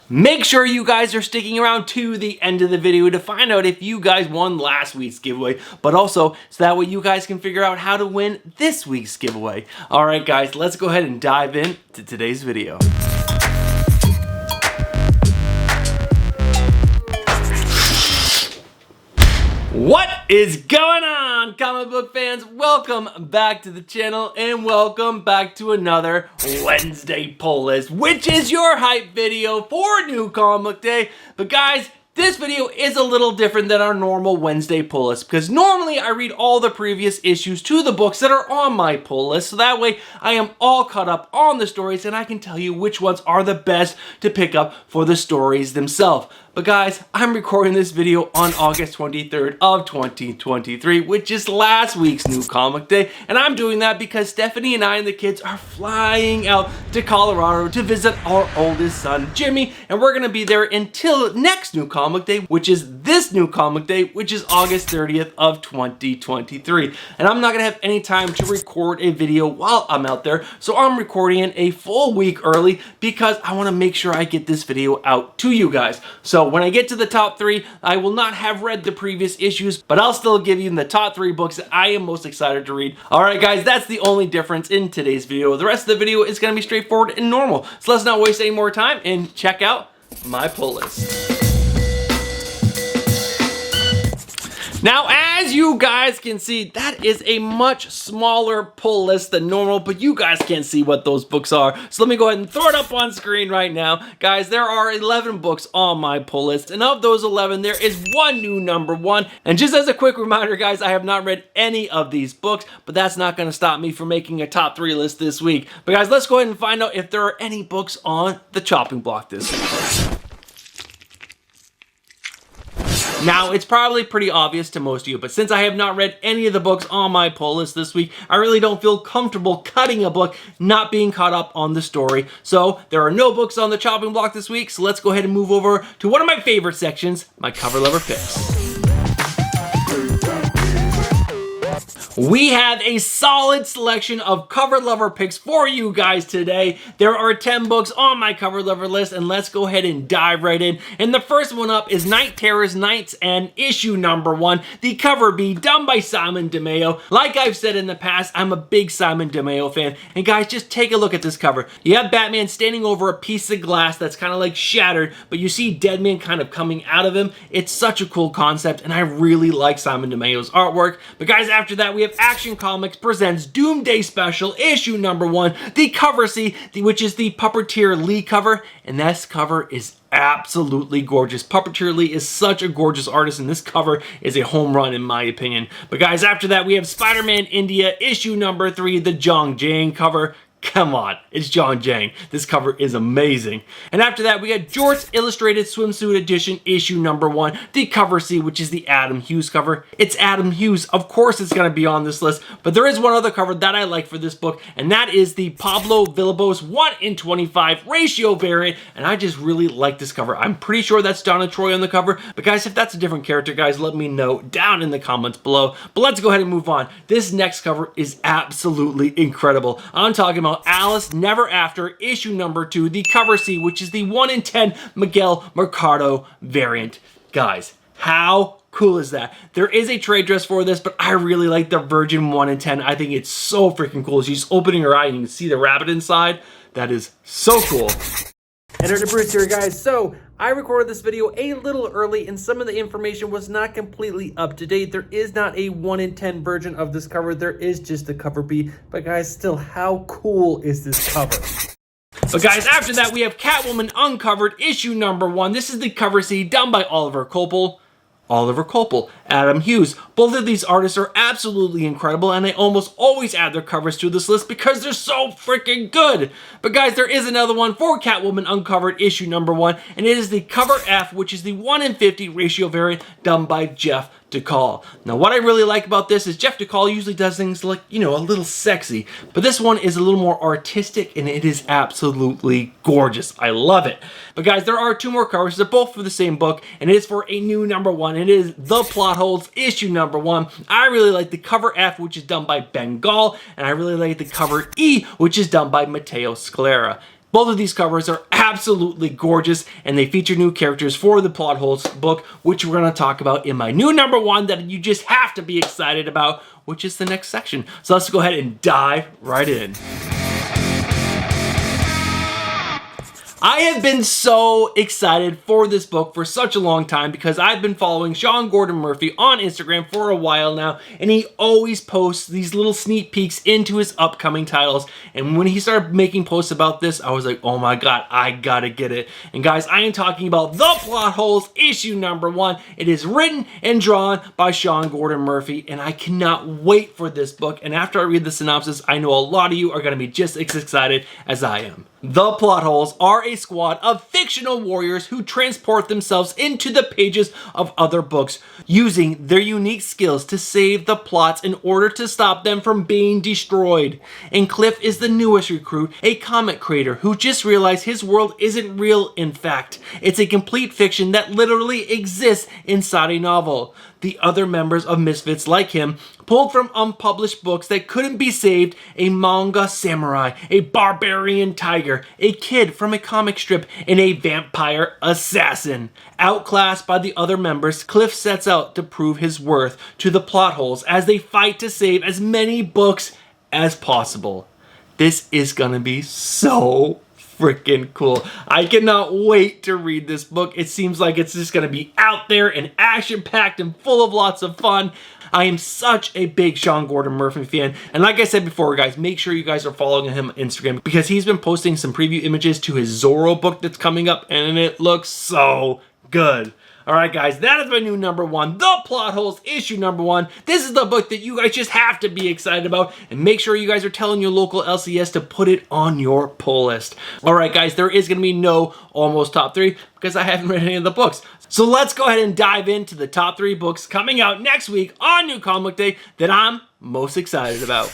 Make sure you guys are sticking around to the end of the video to find out if you guys won last week's giveaway, but also so that way you guys can figure out how to win this week's giveaway. All right, guys, let's go ahead and dive into today's video. What is going on, comic book fans? Welcome back to the channel and welcome back to another Wednesday pull list, which is your hype video for New Comic Day. But guys, this video is a little different than our normal Wednesday pull list because normally I read all the previous issues to the books that are on my pull list, so that way I am all caught up on the stories and I can tell you which ones are the best to pick up for the stories themselves. But guys, I'm recording this video on August 23rd of 2023, which is last week's New Comic Day, and I'm doing that because Stephanie and I and the kids are flying out to Colorado to visit our oldest son, Jimmy, and we're gonna be there until next New Comic Day, which is this New Comic Day, which is August 30th of 2023. And I'm not gonna have any time to record a video while I'm out there, so I'm recording it a full week early because I wanna make sure I get this video out to you guys. So when I get to the top 3, I will not have read the previous issues, but I'll still give you the top 3 books that I am most excited to read. Alright guys, that's the only difference in today's video. The rest of the video is going to be straightforward and normal. So let's not waste any more time and check out my pull list. Now, as you guys can see, that is a much smaller pull list than normal, but you guys can't see what those books are. So let me go ahead and throw it up on screen right now. Guys, there are 11 books on my pull list, and of those 11, there is one new number 1. And just as a quick reminder, guys, I have not read any of these books, but that's not going to stop me from making a top 3 list this week. But guys, let's go ahead and find out if there are any books on the chopping block this week. Now, it's probably pretty obvious to most of you, but since I have not read any of the books on my pull list this week, I really don't feel comfortable cutting a book not being caught up on the story. So there are no books on the chopping block this week, so let's go ahead and move over to one of my favorite sections, my cover lover picks. We have a solid selection of cover lover picks for you guys today. There are 10 books on my cover lover list, and let's go ahead and dive right in. And the first one up is Night Terror's Nights End issue number 1, the cover B, done by Simon DeMeo. Like I've said in the past, I'm a big Simon DeMeo fan. And guys, just take a look at this cover. You have Batman standing over a piece of glass that's kind of like shattered, but you see Deadman kind of coming out of him. It's such a cool concept, and I really like Simon DeMeo's artwork. But guys, after that, we have Action Comics presents Doomsday Special issue number 1, the cover C, which is the Puppeteer Lee cover, and this cover is absolutely gorgeous. Puppeteer Lee is such a gorgeous artist, and this cover is a home run in my opinion. But guys, after that, we have Spider-Man India issue number 3, the John Jang cover. Come on, it's John Jang. This cover is amazing. And after that, we got Jort's Illustrated Swimsuit Edition issue number 1, the cover C, which is the Adam Hughes cover. It's Adam Hughes. Of course it's going to be on this list, but there is one other cover that I like for this book, and that is the Pablo Villalobos 1:25 ratio variant, and I just really like this cover. I'm pretty sure that's Donna Troy on the cover, but guys, if that's a different character, guys, let me know down in the comments below. But let's go ahead and move on. This next cover is absolutely incredible. I'm talking about Alice Never After issue number 2, the cover C, which is the 1/10 Miguel Mercado variant. Guys, how cool is that? There is a trade dress for this, but I really like the Virgin 1/10. I think it's so freaking cool. She's opening her eye and you can see the rabbit inside. That is so cool. Editor Bruce here, guys. So I recorded this video a little early and some of the information was not completely up to date. There is not a 1/10 version of this cover. There is just the cover B. But guys, still, how cool is this cover? But guys, after that, we have Catwoman Uncovered issue number 1. This is the cover C, done by Oliver Coipel. Adam Hughes. Both of these artists are absolutely incredible, and I almost always add their covers to this list because they're so freaking good. But guys, there is another one for Catwoman Uncovered issue number 1, and it is the cover F, which is the 1:50 ratio variant done by Jeff DeCall. Now, what I really like about this is Jeff DeCall usually does things like, you know, a little sexy, but this one is a little more artistic, and it is absolutely gorgeous. I love it. But guys, there are 2 more covers. They're both for the same book, and it is for a new number 1. It is The Plot Holes issue number 1. I really like the cover F, which is done by Ben Gall, and I really like the cover E, which is done by Matteo Scalera. Both of these covers are absolutely gorgeous, and they feature new characters for the Plot Holes book, which we're going to talk about in my new number one that you just have to be excited about, which is the next section. So let's go ahead and dive right in. I have been so excited for this book for such a long time because I've been following Sean Gordon Murphy on Instagram for a while now, and he always posts these little sneak peeks into his upcoming titles. And when he started making posts about this, I was like, oh my god, I gotta get it. And guys, I am talking about The Plot Holes issue number 1. It is written and drawn by Sean Gordon Murphy, and I cannot wait for this book. And after I read the synopsis, I know a lot of you are gonna be just as excited as I am. The Plot Holes are a squad of fictional warriors who transport themselves into the pages of other books, using their unique skills to save the plots in order to stop them from being destroyed. And Cliff is the newest recruit, a comic creator who just realized his world isn't real in fact. It's a complete fiction that literally exists inside a novel. The other members of Misfits, like him, pulled from unpublished books that couldn't be saved, a manga samurai, a barbarian tiger, a kid from a comic strip, and a vampire assassin. Outclassed by the other members, Cliff sets out to prove his worth to the Plot Holes as they fight to save as many books as possible. This is gonna be so freaking cool. I cannot wait to read this book. It seems like it's just gonna be out there and action-packed and full of lots of fun. I am such a big Sean Gordon Murphy fan, and like I said before, guys, make sure you guys are following him on Instagram because he's been posting some preview images to his Zorro book that's coming up, and it looks so good. Alright guys, that is my new number 1, The Plot Holes issue number 1. This is the book that you guys just have to be excited about, and make sure you guys are telling your local LCS to put it on your pull list. Alright guys, there is going to be no almost top 3 because I haven't read any of the books. So let's go ahead and dive into the top 3 books coming out next week on New Comic Day that I'm most excited about.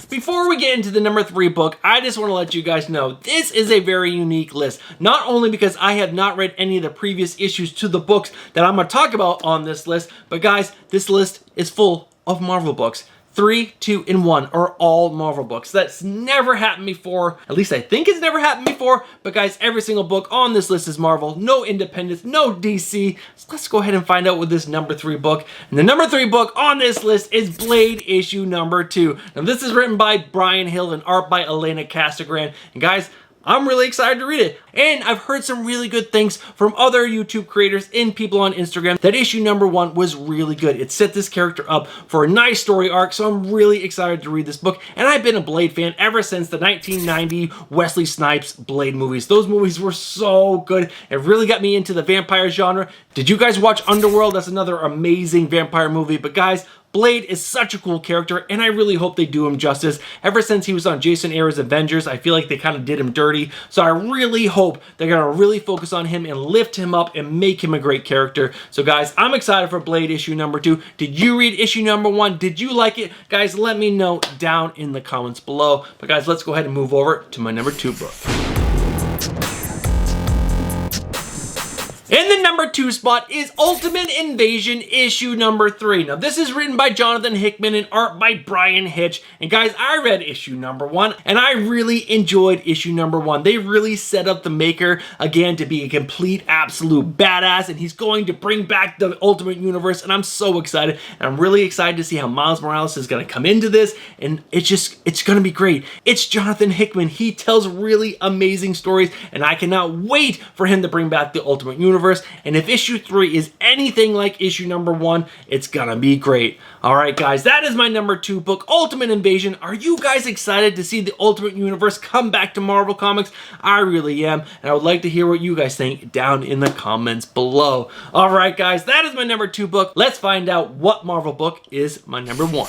Before we get into the number 3 book, I just want to let you guys know this is a very unique list. Not only because I have not read any of the previous issues to the books that I'm going to talk about on this list, but guys, this list is full of Marvel books. 3, 2, and 1 are all Marvel books. That's never happened before. At least I think it's never happened before. But guys, every single book on this list is Marvel. No Independence, no DC. So let's go ahead and find out with this number 3 book. And the number 3 book on this list is Blade issue number 2. Now this is written by Brian Hill and art by Elena Casagrande. And guys, I'm really excited to read it. And I've heard some really good things from other YouTube creators and people on Instagram that issue number 1 was really good. It set this character up for a nice story arc, so I'm really excited to read this book. And I've been a Blade fan ever since the 1990 Wesley Snipes Blade movies. Those movies were so good. It really got me into the vampire genre. Did you guys watch Underworld? That's another amazing vampire movie. But guys, Blade is such a cool character, and I really hope they do him justice. Ever since he was on Jason Aaron's Avengers, I feel like they kind of did him dirty. So I really hope they're going to really focus on him and lift him up and make him a great character. So guys, I'm excited for Blade issue number 2. Did you read issue number 1? Did you like it? Guys, let me know down in the comments below. But guys, let's go ahead and move over to my number 2 book. In the number 2 spot is Ultimate Invasion issue number 3. Now this is written by Jonathan Hickman and art by Brian Hitch. And guys, I read issue number 1 and I really enjoyed issue number 1. They really set up the maker again to be a complete absolute badass, and he's going to bring back the Ultimate Universe, and I'm so excited. And I'm really excited to see how Miles Morales is going to come into this, and it's going to be great. It's Jonathan Hickman. He tells really amazing stories, and I cannot wait for him to bring back the Ultimate Universe. And if issue 3 is anything like issue number 1, it's gonna be great. Alright guys, that is my number 2 book, Ultimate Invasion. Are you guys excited to see the Ultimate Universe come back to Marvel Comics? I really am, and I would like to hear what you guys think down in the comments below. Alright guys, that is my number 2 book. Let's find out what Marvel book is my number 1.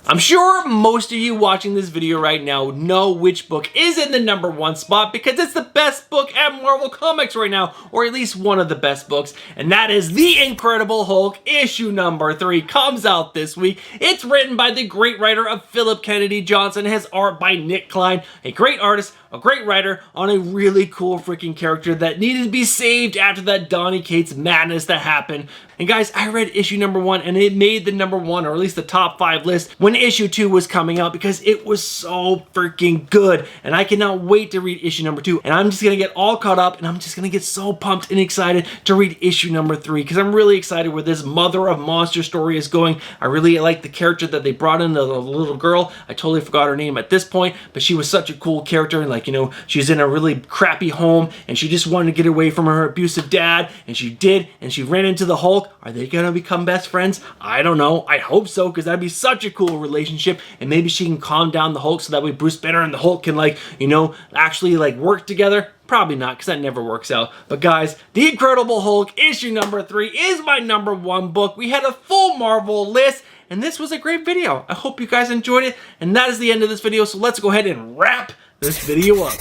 I'm sure most of you watching this video right now know which book is in the number 1 spot because it's the best book at Marvel Comics right now, or at least one of the best books, and that is The Incredible Hulk issue number 3. Comes out this week. It's written by the great writer of Philip Kennedy Johnson, has art by Nick Klein, a great artist, a great writer on a really cool freaking character that needed to be saved after that Donny Cates madness that happened. And guys, I read issue number 1 and it made the number 1, or at least the top 5 list when issue 2 was coming out because it was so freaking good. And I cannot wait to read issue number 2. And I'm just gonna get all caught up and I'm just gonna get so pumped and excited to read issue number 3 because I'm really excited where this Mother of Monster story is going. I really like the character that they brought in, the little girl. I totally forgot her name at this point, but she was such a cool character. And like, you know, she's in a really crappy home and she just wanted to get away from her abusive dad, and she did, and she ran into the Hulk. Are they gonna become best friends? I don't know. I hope so, because that'd be such a cool relationship, and maybe she can calm down the Hulk so that way Bruce Banner and the Hulk can, like, you know, actually like work together. Probably not, because that never works out. But guys, The Incredible Hulk issue number 3 is my number 1 book. We had a full Marvel list, and this was a great video. I hope you guys enjoyed it, and that is the end of this video, so let's go ahead and wrap this video up.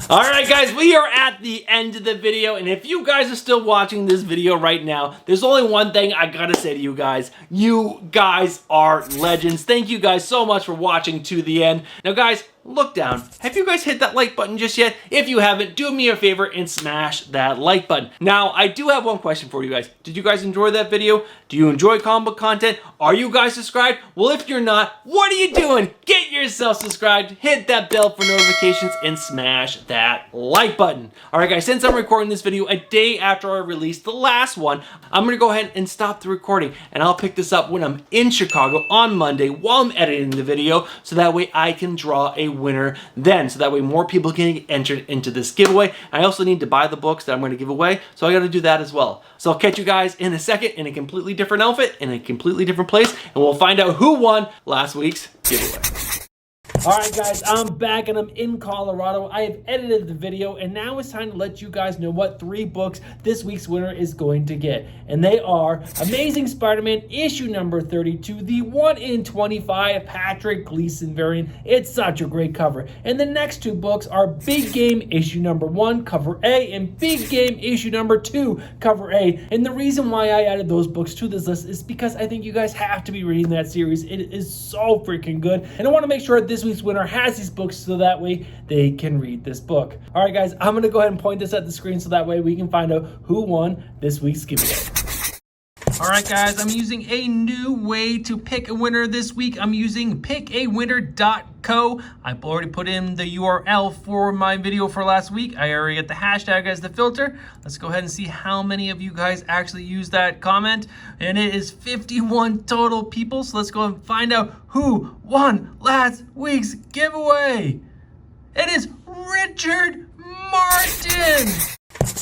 Alright guys, we are at the end of the video, and if you guys are still watching this video right now, there's only one thing I gotta say to you guys. You guys are legends. Thank you guys so much for watching to the end. Now guys, look down. Have you guys hit that like button just yet? If you haven't, do me a favor and smash that like button. Now, I do have one question for you guys. Did you guys enjoy that video? Do you enjoy comic book content? Are you guys subscribed? Well, if you're not, what are you doing? Get yourself subscribed, hit that bell for notifications, and smash that like button. All right, guys, since I'm recording this video a day after I released the last one, I'm gonna go ahead and stop the recording, and I'll pick this up when I'm in Chicago on Monday while I'm editing the video, so that way I can draw a winner then, so that way more people can get entered into this giveaway. I also need to buy the books that I'm going to give away, so I got to do that as well. So I'll catch you guys in a second in a completely different outfit, in a completely different place, and we'll find out who won last week's giveaway. Alright guys, I'm back and I'm in Colorado. I have edited the video and now it's time to let you guys know what 3 books this week's winner is going to get. And they are Amazing Spider-Man issue number 32, the 1 in 25 Patrick Gleason variant. It's such a great cover. And the next 2 books are Big Game issue number 1, cover A, and Big Game issue number 2, cover A. And the reason why I added those books to this list is because I think you guys have to be reading that series. It is so freaking good. And I want to make sure this week's winner has these books so that way they can read this book. All right, guys, I'm going to go ahead and point this at the screen so that way we can find out who won this week's giveaway. All right, guys, I'm using a new way to pick a winner this week. I'm using pickawinner.co. I've already put in the URL for my video for last week. I already got the hashtag as the filter. Let's go ahead and see how many of you guys actually use that comment. And it is 51 total people. So let's go and find out who won last week's giveaway. It is Richard Martin.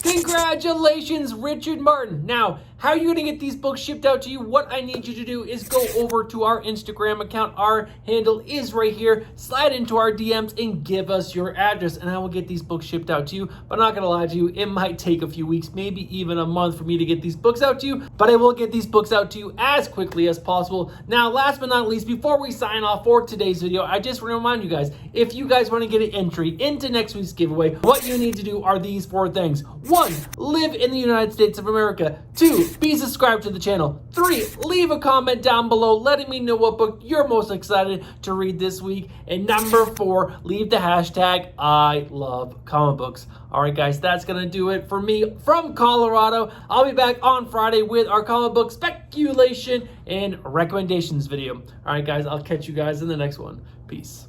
Congratulations, Richard Martin. Now, how are you going to get these books shipped out to you? What I need you to do is go over to our Instagram account. Our handle is right here. Slide into our DMs and give us your address, and I will get these books shipped out to you. But I'm not going to lie to you, it might take a few weeks, maybe even a month for me to get these books out to you, but I will get these books out to you as quickly as possible. Now, last but not least, before we sign off for today's video, I just want to remind you guys, if you guys want to get an entry into next week's giveaway, what you need to do are these 4 things. 1, live in the United States of America. 2, be subscribed to the channel. 3, leave a comment down below letting me know what book you're most excited to read this week. And number 4, leave the hashtag I love comic books. All right, guys, that's going to do it for me from Colorado. I'll be back on Friday with our comic book speculation and recommendations video. All right, guys, I'll catch you guys in the next one. Peace.